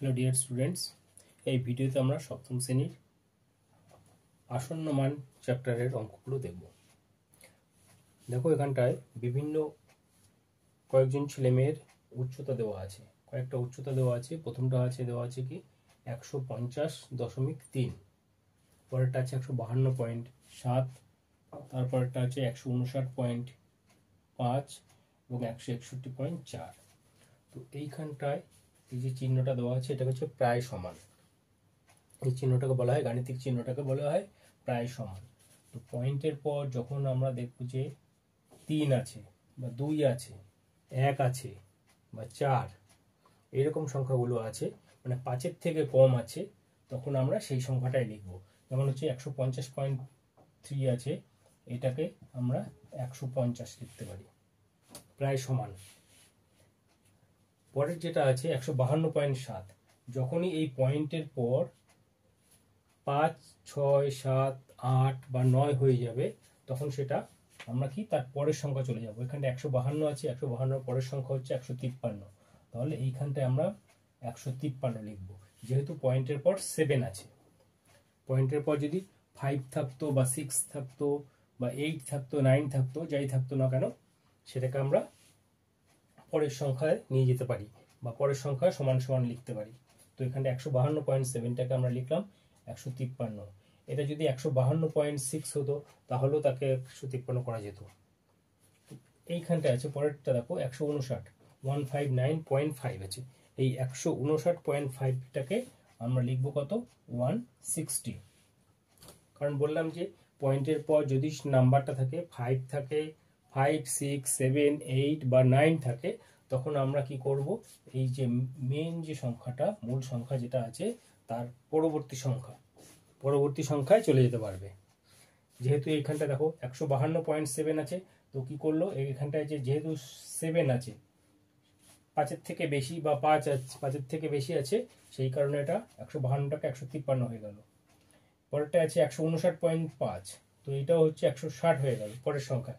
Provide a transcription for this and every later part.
Hello dear students, এই ভিডিওতে আমরা সপ্তম শ্রেণীর আসন্ন মান চ্যাপ্টারের অঙ্কগুলো দেখব। দেখো, এখানটায় বিভিন্ন কয়েকজন ছেলেমেয়ের উচ্চতা দেওয়া আছে, কয়েকটা উচ্চতা দেওয়া আছে। প্রথমটা দেওয়া আছে কি 150.3, পরেরটা আছে 152.7, তারপরেরটা আছে 159.5 এবং 161.4। তো এইখানটায় এই যে চিহ্নটা দেওয়া আছে এটা হচ্ছে প্রায় সমান। এই চিহ্নটাকে বলা হয়, গাণিতিক চিহ্নটাকে বলা হয় প্রায় সমান। তো পয়েন্টের পর যখন আমরা দেখব যে 3 আছে বা 2 আছে, 1 আছে বা 4 এরকম সংখ্যাগুলো আছে, মানে 5-এর থেকে কম আছে, তখন আমরা সেই সংখ্যাটাই লিখব। যেমন হচ্ছে 150.3 আছে, এটাকে আমরা 150 লিখতে পারি, প্রায় সমান। পরের যেটা আছে 152.7, যখনই এই পয়েন্টের পর 5, 6, 7, 8 বা 9 হয়ে যাবে, তখন সেটা আমরা কি তার পরের সংখ্যা চলে যাব। এখানে 152 আছে, 152 পরের সংখ্যা হচ্ছে 153, তাহলে এইখানটায় আমরা 153 লিখব, যেহেতু পয়েন্টের পর 7 আছে। পয়েন্টের পর যদি 5 থাকতো বা 6 থাকতো বা 8 থাকতো, 9 থাকতো, যাই থাকতো না কেন, সেটাকে আমরা পরের সংখ্যায় নিয়ে যেতে পারি বা পরের সংখ্যা সমান সমান লিখতে পারি। তো এখানে 152.7টাকে আমরা লিখলাম 153। এটা যদি 152.6 হতো তাহলেও তাকে 153 করা যেত। এইখানটা আছে, পরেরটা দেখো 159.5 আছে। এই 159.5টাকে আমরা লিখবো কত, 160। কারণ বললাম যে পয়েন্টের পর যদি নাম্বারটা থাকে 5 থাকে, 5, 6, 7, 8 বা 9 থাকে, তখন আমরা কি করব, এই যে মেন যে সংখ্যাটা, মূল সংখ্যা যেটা আছে তার পরবর্তী সংখ্যায় চলে যেতে পারবে। যেহেতু এইখানটা দেখো 152.7 আছে, তো কি করলো, এইখানটায় যেহেতু 7 আছে, 5-এর থেকে বেশি বা 5-এর থেকে বেশি আছে, সেই কারণে এটা 152টাকে 153 হয়ে গেল। পরেরটা আছে 159.5, তো এটাও হচ্ছে 160 হয়ে গেল পরের সংখ্যা।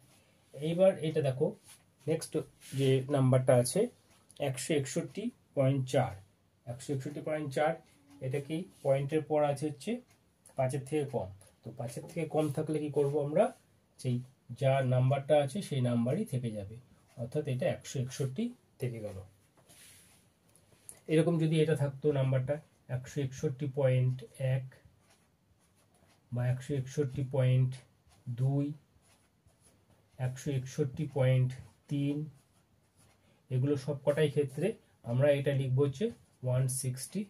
এইবার এটা দেখো, নেক্সট যে নাম্বারটা আছে 161.4, 161.4, এটা কি পয়েন্টের পর আছে হচ্ছে 5-এর থেকে কম। তো 5-এর থেকে কম থাকলে কি করব, আমরা সেই যা নাম্বারটা আছে সেই নাম্বারই থেকে যাবে, অর্থাৎ এটা 161 থেকে গেল। এরকম যদি এটা থাকতো নাম্বারটা 161.1 বা 161.2, 161.3, এগুলো সব কটাই ক্ষেত্রে আমরা এটা লিখবো হচ্ছে 161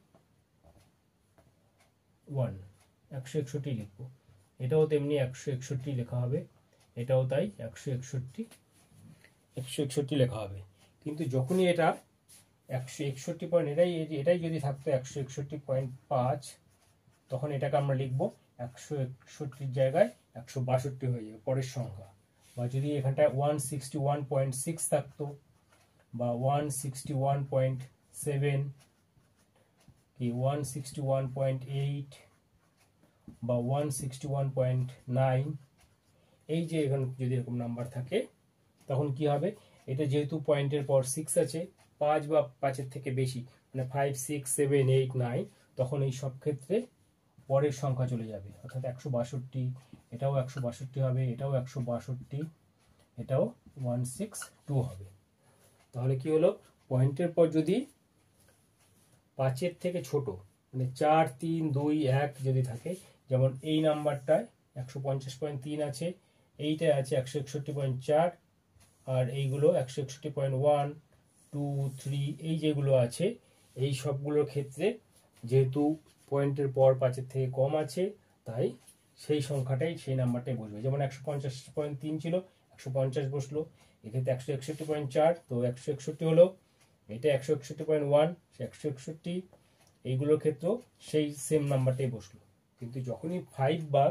লিখবো। এটাও তেমনি 161 লেখা হবে, এটাও তাই 161 লেখা হবে। কিন্তু যখনই এটা 161 পয়েন্ট, এটাই যদি থাকতো 161.5, তখন এটাকে আমরা লিখবো 161 জায়গায় 162 হয়ে যাবে পরের সংখ্যা। বা যদি এখানটায় 161.6 থাকতো বা 161.7 কি 161.8 বা 161.9, এই যে এখানে যদি এরকম নাম্বার থাকে, তখন কি হবে, এটা যেহেতু পয়েন্টের পর 6 আছে, 5 বা 5-এর থেকে বেশি, মানে 5, 6, 7, 8, 9, তখন এই সব ক্ষেত্রে পরের সংখ্যা চলে যাবে, অর্থাৎ 162, এটাও 162 হবে, এটাও 162, এটাও 162 হবে। তাহলে কি হলো, পয়েন্টের পর যদি 5-এর থেকে ছোট, মানে 4, 3, 2, 1 যদি থাকে, যেমন এই নাম্বারটায় 150.3 আছে, এইটায় আছে 161.4, আর এইগুলো 161.1, 2, 3, এই যেগুলো আছে, এই সবগুলোর ক্ষেত্রে যেহেতু পয়েন্টের পর 5-এর থেকে কম আছে, তাই সেই সংখ্যাটাই, সেই নাম্বারটাই বসবে। যেমন 150.3 ছিল, 150 বসলো, এক্ষেত্রে 161.4, তো 161 হলো, এটা 161.1, 161, এইগুলোর ক্ষেত্রেও সেই সেম নাম্বারটাই বসলো। কিন্তু যখনই 5 বা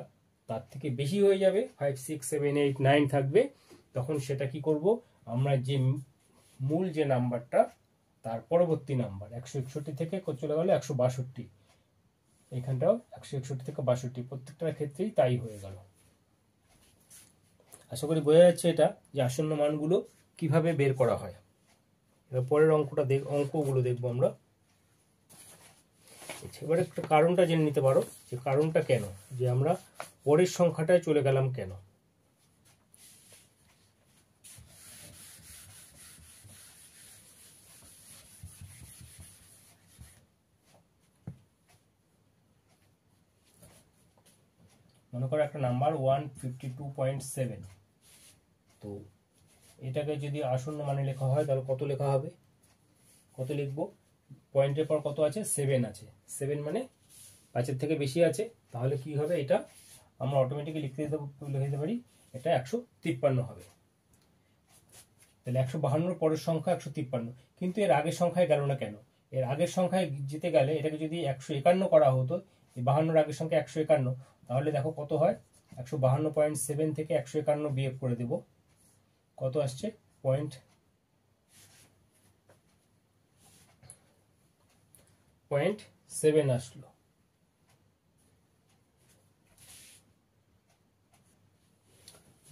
তার থেকে বেশি হয়ে যাবে, 5, 6, 7, 8, 9 থাকবে, তখন সেটা কি করব, আমরা যে মূল যে নাম্বারটা তার পরবর্তী নাম্বার 161 থেকে চলে গেল 162, এখানটাও 161 থেকে 62, প্রত্যেকটার ক্ষেত্রেই তাই হয়ে গেল। আশা করি বোঝা যাচ্ছে এটা যে আসন্ন মানগুলো কিভাবে বের করা হয়। এবার পরের অঙ্কগুলো দেখবো আমরা। এবার একটু কারণটা জেনে নিতে পারো যে কারণটা কেন যে আমরা পরের সংখ্যাটায় চলে গেলাম কেন। মনে করো একটা নাম্বার 152.7, তো এটাকে যদি আসন্ন মানে লেখা হয় তাহলে কত লেখা হবে, কত লিখবো, পয়েন্টের পর কত আছে 7 আছে, 7 মানে 5-এর থেকে বেশি আছে, তাহলে কি হবে এটা আমরা অটোমেটিক্যালি লিখে দিতে পারি এটা 153 হবে। তাহলে 152 পরের সংখ্যা 153, কিন্তু এর আগের সংখ্যায় গেল না কেন, এর আগের সংখ্যায় যেতে গেলে এটাকে যদি 151 করা হতো, এই 52 আগের সংখ্যা 151, তাহলে দেখো কত হয়, 152.7 থেকে 151 বিয়োগ করে দেব, কত আসছে 0.7 আসলো।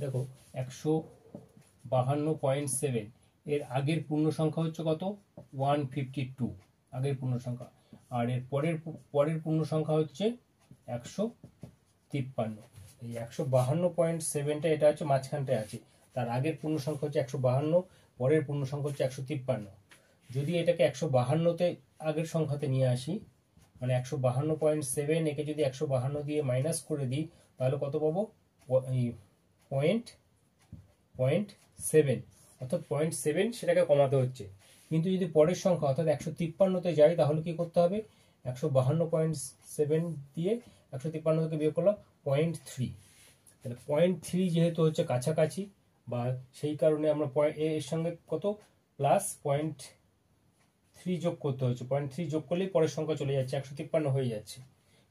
দেখো 152.7 এর আগের পূর্ণ সংখ্যা হচ্ছে কত 152 আগের পূর্ণ সংখ্যা, আর এর পরের পূর্ণ সংখ্যা হচ্ছে 153। এই 152.7টা এটা হচ্ছে মাঝখানটায় আছে, তার আগের পূর্ণ সংখ্যা হচ্ছে 152, পরের পূর্ণ সংখ্যা হচ্ছে 153। যদি এটাকে 152তে আগের সংখ্যাতে নিয়ে আসি, মানে 152.7 একে যদি 152 দিয়ে মাইনাস করে দিই তাহলে কত পাবো, 0.7, অর্থাৎ 0.7 সেটাকে কমাতে হচ্ছে। কিন্তু যদি পরের সংখ্যা অর্থাৎ 153তে যাই তাহলে কি করতে হবে, 152.7 দিয়ে 153 থেকে বিয়োগ করলাম 0.3, তাহলে 0.3 যেহেতু হচ্ছে কাছাকাছি, বা সেই কারণে আমরা এর সঙ্গে কত প্লাস 0.3 যোগ করতে হচ্ছে, 0.3 যোগ করলেই পরের সংখ্যা চলে যাচ্ছে, 153 হয়ে যাচ্ছে।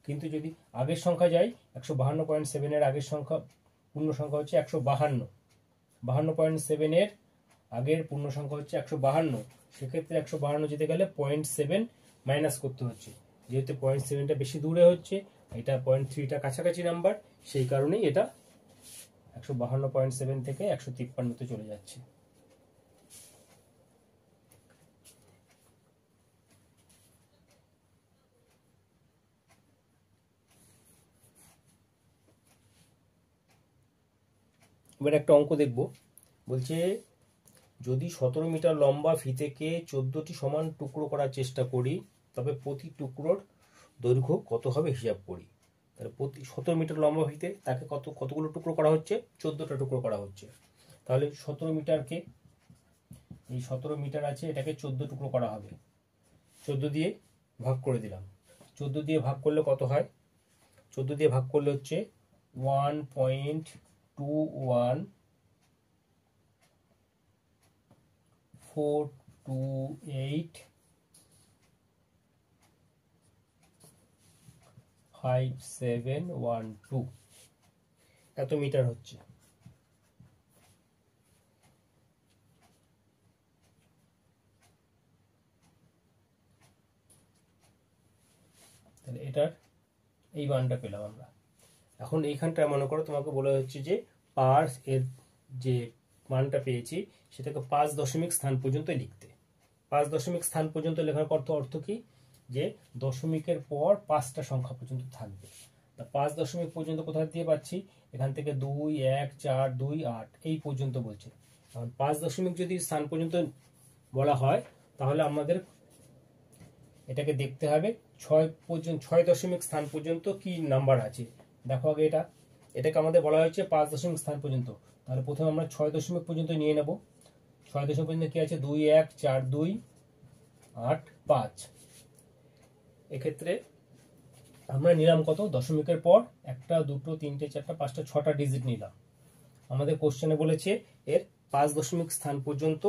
কিন্তু যদি আগের সংখ্যা যাই, 152.7 এর আগের সংখ্যা পূর্ণ সংখ্যা হচ্ছে 152, 52.7 এর আগের পূর্ণ সংখ্যা হচ্ছে 152, সেক্ষেত্রে 152 যেতে গেলে 0.7 মাইনাস করতে হচ্ছে, যেহেতু 0.7টা বেশি দূরে হচ্ছে, এটা 0.3টা কাছাকাছি নাম্বার, সেই কারণেই এটা 152.7 থেকে 153তে চলে যাচ্ছে। এবার একটা অঙ্ক দেখব, বলছে যদি 17 মিটার লম্বা ফিতেকে 14টি সমান টুকরো করার চেষ্টা করি তবে প্রতি টুকরোর দৈর্ঘ্য কত হবে হিসাব করি। তাহলে প্রতি 17 মিটার লম্বা ফিতে তাকে কতগুলো টুকরো করা হচ্ছে, 14টা টুকরো করা হচ্ছে। তাহলে 17 মিটারকে, এই 17 মিটার আছে এটাকে 14 টুকরো করা হবে, 14 দিয়ে ভাগ করে দিলাম, 14 দিয়ে ভাগ করলে কত হয়, 14 দিয়ে ভাগ করলে হচ্ছে 1.214285712 এত মিটার হচ্ছে। তাহলে এটার এই মানটা পেলাম আমরা। এখন এইখানটায় মনে করো তোমাকে বলা হচ্ছে যে পার এর যে মানটা পেয়েছি সেটাকে 5 দশমিক স্থান পর্যন্ত লিখতে। 5 দশমিক স্থান পর্যন্ত লেখার অর্থ কি, যে দশমিকের পর 5টা সংখ্যা পর্যন্ত থাকবে। তা 5 দশমিক পর্যন্ত কোথা দিয়ে পাচ্ছি, এখান থেকে 2 1 4 2 8 এই পর্যন্ত বলছে। এখন 5 দশমিক যদি স্থান পর্যন্ত বলা হয় তাহলে আমাদের এটাকে দেখতে হবে 6 দশমিক স্থান পর্যন্ত কি নাম্বার আছে। দেখো আগে এটাকে আমাদের বলা হয়েছে 5 দশমিক স্থান পর্যন্ত, তাহলে প্রথমে আমরা 6 দশমিক পর্যন্ত নিয়ে নেব। 6 দশমিক পর্যন্ত কি আছে, 2 1 4 2 8 5। এক্ষেত্রে আমরা নিলাম কত, দশমিকের পর 1 2 3 4 5 6টা ডিজিট নিলাম। আমাদের কোশ্চেনে বলেছে এর 5 দশমিক স্থান পর্যন্ত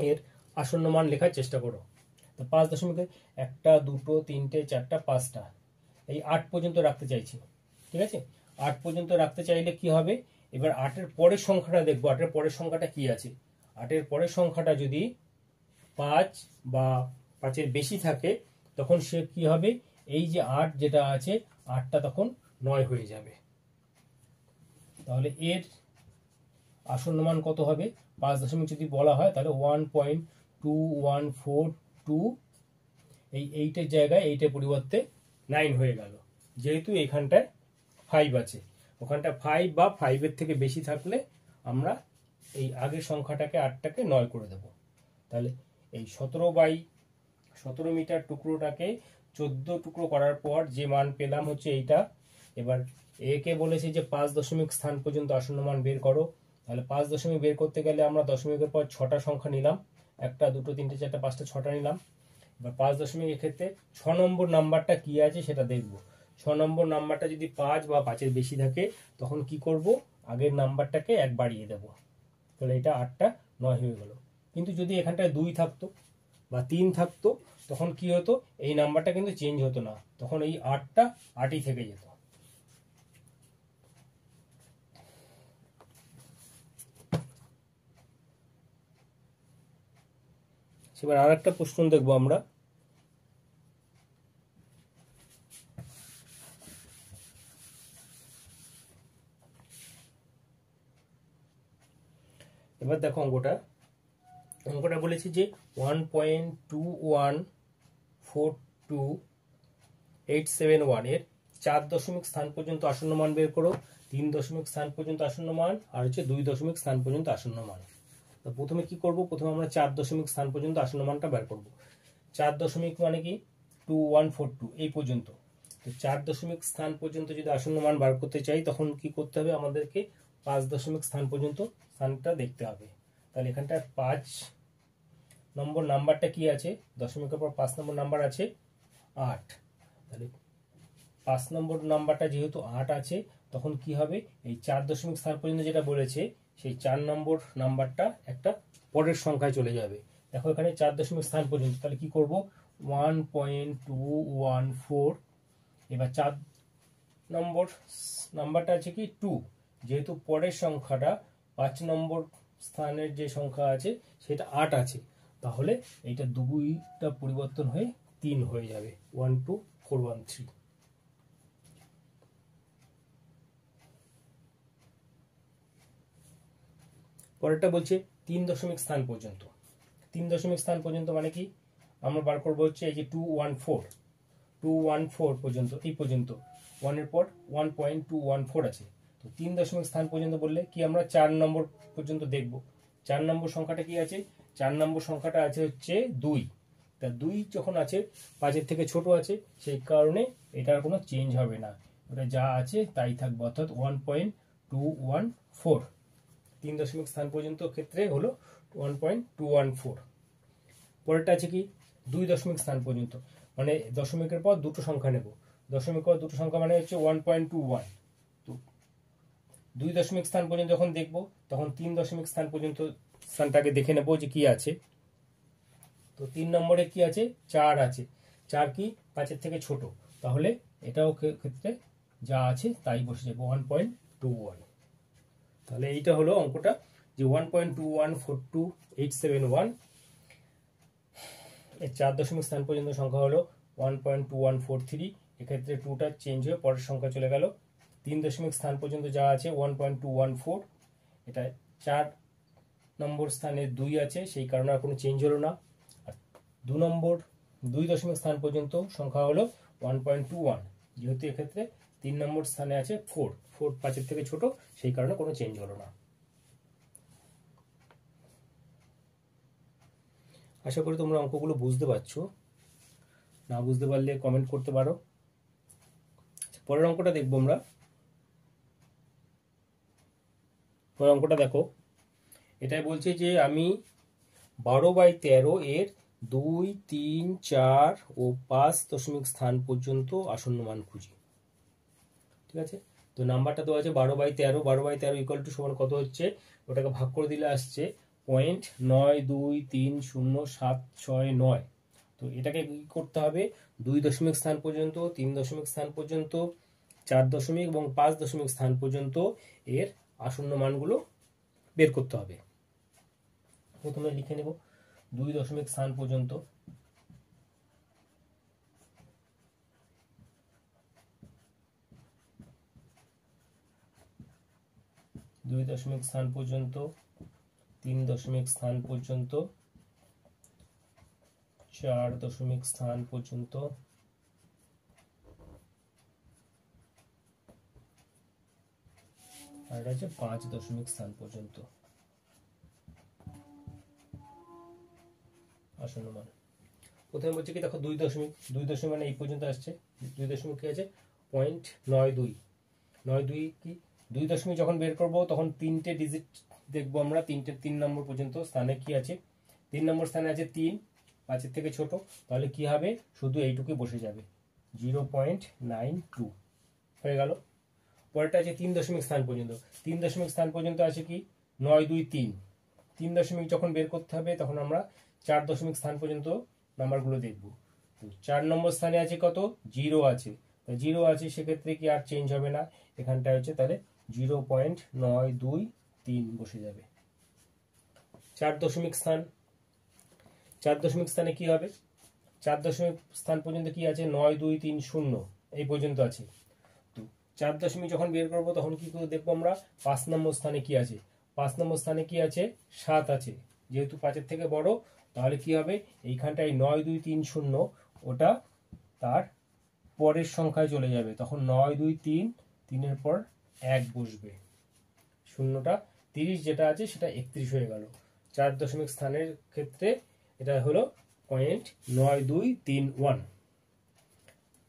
এর আসন্ন মান লেখার চেষ্টা করো। তো 5 দশমিকে 1 2 3 4 5টা, এই 8 পর্যন্ত রাখতে চাইছি, ঠিক আছে। 8 পর্যন্ত রাখতে চাইলে কি হবে, এবার 8-এর পরের সংখ্যাটা দেখবো, 8-এর পরের সংখ্যাটা কি আছে। 8-এর পরের সংখ্যাটা যদি 5 বা 5-এর বেশি থাকে তখন সে কি হবে, এই যে 8 যেটা আছে 8টা তখন 9 হয়ে যাবে। তাহলে এর আসন্ন মান কত হবে, 5 দশমিক যদি বলা হয় তাহলে 1.2142, এই 8-এর জায়গায় 8-এর পরিবর্তে 9 হয়ে গেল, যেহেতু এখানটায় 5 আছে। ওখানটা 5 বা 5-এর থেকে বেশি থাকলে আমরা এই আগের সংখ্যাটাকে 8টাকে 9 করে দেব। তাহলে এই 17 মিটার টুকরোটাকে 14 টুকরো করার পর যে মান পেলাম হচ্ছে এইটা। এবার একে বলেছে যে 5 দশমিক স্থান পর্যন্ত আসন্ন মান বের করো। তাহলে 5 দশমিক বের করতে গেলে আমরা দশমিকের পর 6টা সংখ্যা নিলাম, 1 2 3 4 5 6টা নিলাম। এবার 5 দশমিক এক্ষেত্রে 6 নম্বর নাম্বারটা কি আছে সেটা দেখব। 6 নম্বর নাম্বারটা যদি 5 বা 5-এর বেশি থাকে তখন কি করব, আগের নাম্বারটাকে 1 বাড়িয়ে দেব। তাহলে এটা 8টা 9 হয়ে গেল। কিন্তু যদি এখানটায় 2 থাকতো বা 3 থাকতো তখন কি হতো, এই নাম্বারটা কিন্তু চেঞ্জ হতো না, তখন এই 8টা 8ই থেকে যেত। এবার আর একটা প্রশ্ন দেখবো আমরা। এবার দেখো অঙ্কটা বলেছি যে 1.2142871 এর 4 দশমিক স্থান পর্যন্ত আসন্ন মান বের করো, 3 দশমিক স্থান পর্যন্ত আসন্ন মান, আর হচ্ছে 2 দশমিক স্থান পর্যন্ত আসন্ন মান। তো প্রথমে কি করব, প্রথমে আমরা 4 দশমিক স্থান পর্যন্ত আসন্ন মানটা বের করব। 4 দশমিক মানে কি 2142 এই পর্যন্ত। তো 4 দশমিক স্থান পর্যন্ত যদি আসন্ন মান বার করতে চাই তখন কি করতে হবে, আমাদেরকে 5 দশমিক স্থান পর্যন্ত স্থানটা দেখতে হবে। তাহলে এখানটা 5 নম্বর নাম্বারটা কি আছে, দশমিকের পর 5 নম্বর নাম্বার আছে 8। তাহলে 5 নম্বর নাম্বারটা যেহেতু 8 আছে তখন কি হবে, এই 4 দশমিক স্থান পর্যন্ত যেটা বলেছে সেই 4 নম্বর নাম্বারটা একটা পরের সংখ্যায় চলে যাবে। দেখো এখানে 4 দশমিক স্থান পর্যন্ত, তাহলে কি করব 1.214। এবার 4 নম্বর নাম্বারটা আছে কি 2, যেহেতু পরের সংখ্যাটা 5 নম্বর স্থানের যে সংখ্যা আছে সেটা 8 আছে, তাহলে এইটা 2টা পরিবর্তন হয়ে 3 হয়ে যাবে, 12413। পরেরটা বলছে 3 দশমিক স্থান পর্যন্ত। 3 দশমিক স্থান পর্যন্ত মানে কি, আমরা বার করবো হচ্ছে এই যে 214 পর্যন্ত, এই পর্যন্ত 1 এর পর 1.214 আছে। তো 3 দশমিক স্থান পর্যন্ত বললে কি আমরা 4 নম্বর পর্যন্ত দেখব। 4 নম্বর সংখ্যাটা কি আছে, 4 নম্বর সংখ্যাটা আছে হচ্ছে 2। তা 2 যখন আছে 5-এর থেকে ছোট আছে, সেই কারণে এটার কোনো চেঞ্জ হবে না, ওটা যা আছে তাই থাকবে, অর্থাৎ 1.214। 3 দশমিক স্থান পর্যন্ত ক্ষেত্রে হলো 1.214। পরেরটা আছে কি 2 দশমিক স্থান পর্যন্ত, মানে দশমিকের পর দুটো সংখ্যা নেব, দশমিকের পর দুটো সংখ্যা মানে হচ্ছে 1.21। তো 2 দশমিক স্থান পর্যন্ত যখন দেখব তখন 3 দশমিক স্থান পর্যন্ত স্থানটাকে দেখে নেব যে কি আছে। তো 3 নম্বরে কি আছে, 4 আছে, 4 কি 5-এর থেকে ছোট, তাহলে এটাও ক্ষেত্রে যা আছে তাই বসে যাবে 1.21। তাহলে এইটা হলো অঙ্কটা যে 1.2142871 এর 4 দশমিক স্থান পর্যন্ত সংখ্যা হলো 1.2143। এক্ষেত্রে 2টা চেঞ্জ হয়ে পরের সংখ্যা চলে গেল। 3 দশমিক স্থান পর্যন্ত যা আছে 1.214, এটা 4 নম্বর স্থানে 2 আছে, সেই কারণে আর কোনো চেঞ্জ হলো না। আর 2 দশমিক স্থান পর্যন্ত সংখ্যা হলো 1.21, যেহেতু এক্ষেত্রে 3 নম্বর স্থানে আছে 4 5-এর থেকে ছোট, সেই কারণে কোনো চেঞ্জ হলো না। আশা করি তোমরা অঙ্কগুলো বুঝতে পারছো, না বুঝতে পারলে কমেন্ট করতে পারো। পরের অঙ্কটা দেখবো আমরা। পরের অঙ্কটা দেখো, এটাই বলছে যে আমি 12/13 এর 2 3 4 ও 5 দশমিক স্থান পর্যন্ত আসন্ন মান খুঁজি। ঠিক আছে, তো নাম্বারটা দেওয়া আছে 12/13, 12/13 ইকুয়াল টু সমান কত হচ্ছে, ওটাকে ভাগ করে দিলে আসছে 0.9230769। তো এটাকে কি করতে হবে, 2 দশমিক স্থান পর্যন্ত, 3 দশমিক স্থান পর্যন্ত, 4 দশমিক এবং 5 দশমিক স্থান পর্যন্ত এর আসন্ন মানগুলো বের করতে হবে। প্রথমে লিখে নেব 2 দশমিক স্থান পর্যন্ত, 2 দশমিক স্থান পর্যন্ত, 3 দশমিক স্থান পর্যন্ত, 4 দশমিক স্থান পর্যন্ত, আর এটা হচ্ছে 5 দশমিক স্থান পর্যন্ত আসন্ন মান। প্রথমে বলছে কি দেখো 2 দশমিক মানে এই পর্যন্ত আসছে, 2 দশমিক কি আছে 0.92, 92 কি 2 দশমিক যখন বের করব তখন তিনটে ডিজিট দেখবো আমরা, 3 নম্বর পর্যন্ত স্থানে কি আছে, 3 নম্বর স্থানে আছে 3, 5 থেকে ছোট, তাহলে কি হবে শুধু এইটুকু বসে যাবে 0.92 হয়ে গেল। পরেরটা আছে 3 দশমিক স্থান পর্যন্ত, 3 দশমিক স্থান পর্যন্ত আছে কি 923, 3 দশমিক যখন বের করতে হবে তখন আমরা 4 দশমিক স্থান পর্যন্ত নাম্বারগুলো দেখব। তো 4 নম্বর স্থানে আছে কত 0 আছে, তো 0 আছে সেক্ষেত্রে কি আর চেঞ্জ হবে না, এখানটায় হচ্ছে তাহলে 0.923 বসে যাবে। 4 দশমিক স্থান, 4 দশমিক স্থানে কি হবে, 4 দশমিক স্থান পর্যন্ত কি আছে 9230 এই পর্যন্ত আছে। তো 4 দশমিক যখন বের করব তখন কি করে দেখবো আমরা 5 নম্বর স্থানে কি আছে, 5 নম্বর স্থানে কি আছে 7 আছে, যেহেতু 5 থেকে বড় তাহলে কি হবে এইখানটায় 9230 ওটা তার পরের সংখ্যায় চলে যাবে, তখন 923 3 পর 1 বসবে, শূন্যটা 30 যেটা আছে সেটা 31 হয়ে গেল। 4 দশমিক স্থানের ক্ষেত্রে এটা হলো 0.9231।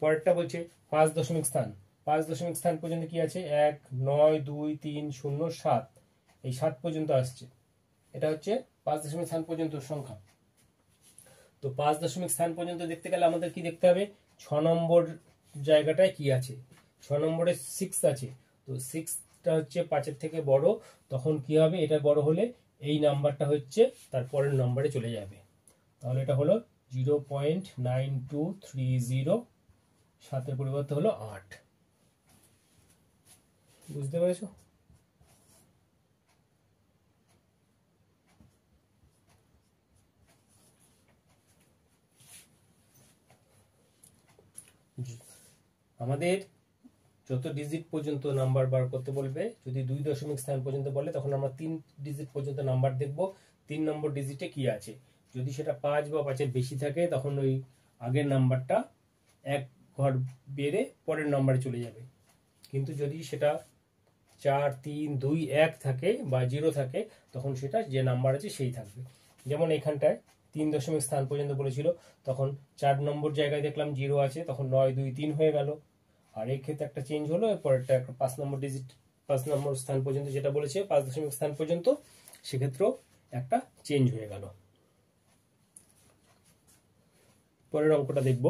পরেরটা বলছে 5 দশমিক স্থান, 5 দশমিক স্থান পর্যন্ত কি আছে 1 9 2 3 0 7, এই 7 পর্যন্ত আসছে, এটা হচ্ছে 5 দশমিক স্থান পর্যন্ত সংখ্যা। তো 5 দশমিক স্থান পর্যন্ত দেখতে গেলে আমাদের কি দেখতে হবে 6 নম্বর জায়গাটায় কি আছে, 6 নম্বরে 6 আছে, তো 6টা হচ্ছে 5 থেকে বড়, তখন কি হবে এটা বড় হলে এই নাম্বারটা হচ্ছে তার পরের নম্বরে চলে যাবে, তাহলে এটা হলো 0.9230, 7 পরিবর্তে হলো 8। বুঝতে পেরেছো? আমাদের যত ডিজিট পর্যন্ত নাম্বার বার করতে বলবে, যদি 2 দশমিক স্থান পর্যন্ত বলে তখন আমরা 3 ডিজিট পর্যন্ত নাম্বার দেখব, 3 নম্বর ডিজিটে কি আছে, যদি সেটা 5 বা 5-এর বেশি থাকে তখন ওই আগের নাম্বারটা এক ঘর বেড়ে পরের নাম্বারে চলে যাবে, কিন্তু যদি সেটা 4 3 2 1 থাকে বা 0 থাকে তখন সেটা যে নাম্বার আছে সেই থাকবে। যেমন এখানটায় 3 দশমিক স্থান পর্যন্ত বলেছিল, তখন 4 নম্বর জায়গায় দেখলাম 0 আছে, তখন 9 2 3 হয়ে গেল, আর এই ক্ষেত্রে একটা চেঞ্জ হলো, এরপরটা একটা 5 নম্বর ডিজিট 5 নম্বর স্থান পর্যন্ত যেটা বলেছে 5 দশমিক স্থান পর্যন্ত, সেক্ষেত্রেও একটা চেঞ্জ হয়ে গেল। পরের অঙ্কটা দেখব।